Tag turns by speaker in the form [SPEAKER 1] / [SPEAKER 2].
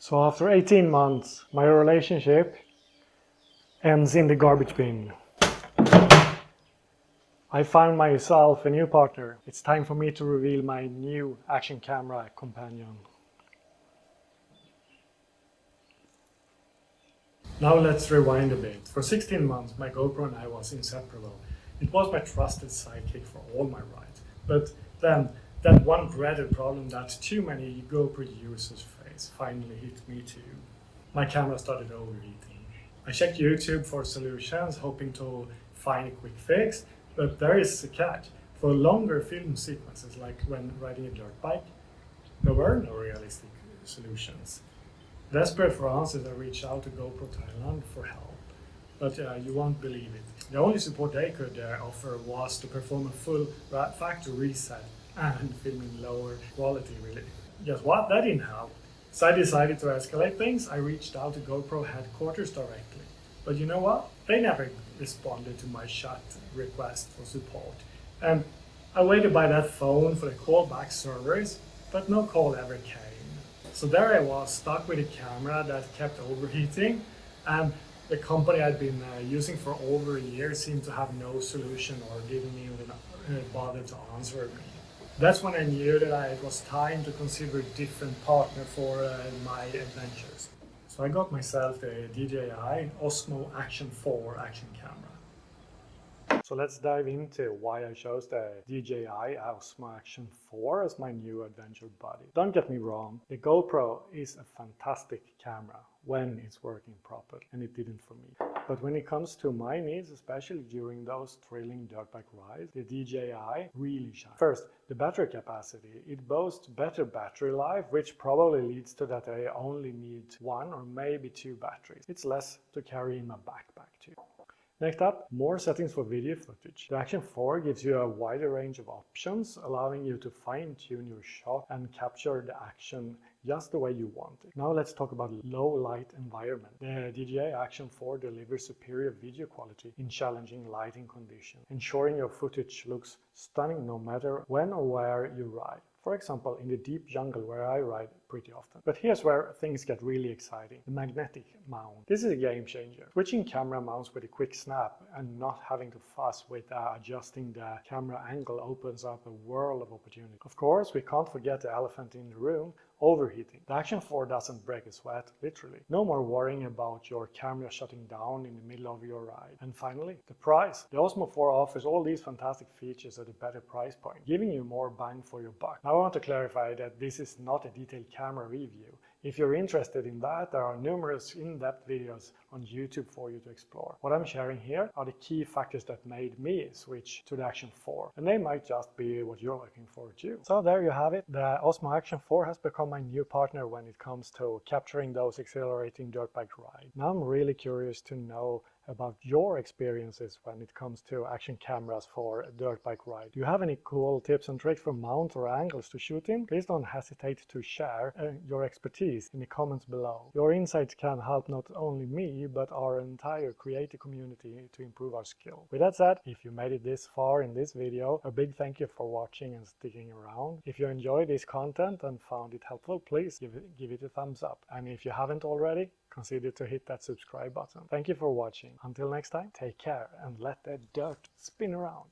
[SPEAKER 1] So after 18 months, my relationship ends in the garbage bin. I found myself a new partner. It's time for me to reveal my new action camera companion. Now let's rewind a bit. For 16 months, my GoPro and I was inseparable. It was my trusted sidekick for all my rides. But then, that one dreaded problem that too many GoPro users face finally hit me too. My camera started overheating. I checked YouTube for solutions, hoping to find a quick fix, but there is a catch. For longer film sequences, like when riding a dirt bike, there were no realistic solutions. Desperate for answers, I reached out to GoPro Thailand for help, but you won't believe it. The only support they could offer was to perform a full factory reset and film in lower quality, really. Guess what? That didn't help. So I decided to escalate things. I reached out to GoPro headquarters directly. But you know what? They never responded to my chat request for support. And I waited by that phone for the callback servers, but no call ever came. So there I was, stuck with a camera that kept overheating, and the company I'd been using for over a year seemed to have no solution or didn't even bother to answer me. That's when I knew that it was time to consider a different partner for my adventures. So I got myself the DJI Osmo Action 4 action camera. So let's dive into why I chose the DJI Osmo Action 4 as my new adventure buddy. Don't get me wrong, the GoPro is a fantastic camera when it's working properly, and it didn't for me. But when it comes to my needs, especially during those thrilling dirt bike rides, the DJI really shines. First, the battery capacity. It boasts better battery life, which probably leads to that I only need one or maybe two batteries. It's less to carry in my backpack too. Next up, more settings for video footage. The Action 4 gives you a wider range of options, allowing you to fine-tune your shot and capture the action just the way you want it. Now let's talk about low light environment. The DJI Action 4 delivers superior video quality in challenging lighting conditions, ensuring your footage looks stunning no matter when or where you ride. For example, in the deep jungle where I ride pretty often. But here's where things get really exciting. The magnetic mount. This is a game changer. Switching camera mounts with a quick snap and not having to fuss with adjusting the camera angle opens up a world of opportunity. Of course, we can't forget the elephant in the room, overheating. The Action 4 doesn't break a sweat, literally. No more worrying about your camera shutting down in the middle of your ride. And finally, the price. The Osmo 4 offers all these fantastic features at a better price point, giving you more bang for your buck. Now I want to clarify that this is not a detailed camera review. If you're interested in that, there are numerous in-depth videos on YouTube for you to explore. What I'm sharing here are the key factors that made me switch to the Action 4, and they might just be what you're looking for too. So there you have it. The Osmo Action 4 has become my new partner when it comes to capturing those exhilarating dirt bike rides. Now I'm really curious to know about your experiences when it comes to action cameras for a dirt bike ride. Do you have any cool tips and tricks for mount or angles to shoot in? Please don't hesitate to share your expertise in the comments below. Your insights can help not only me but our entire creative community to improve our skill. With that said, if you made it this far in this video, a big thank you for watching and sticking around. If you enjoyed this content and found it helpful, please give it a thumbs up. And if you haven't already, consider to hit that subscribe button. Thank you for watching. Until next time, take care and let the dirt spin around.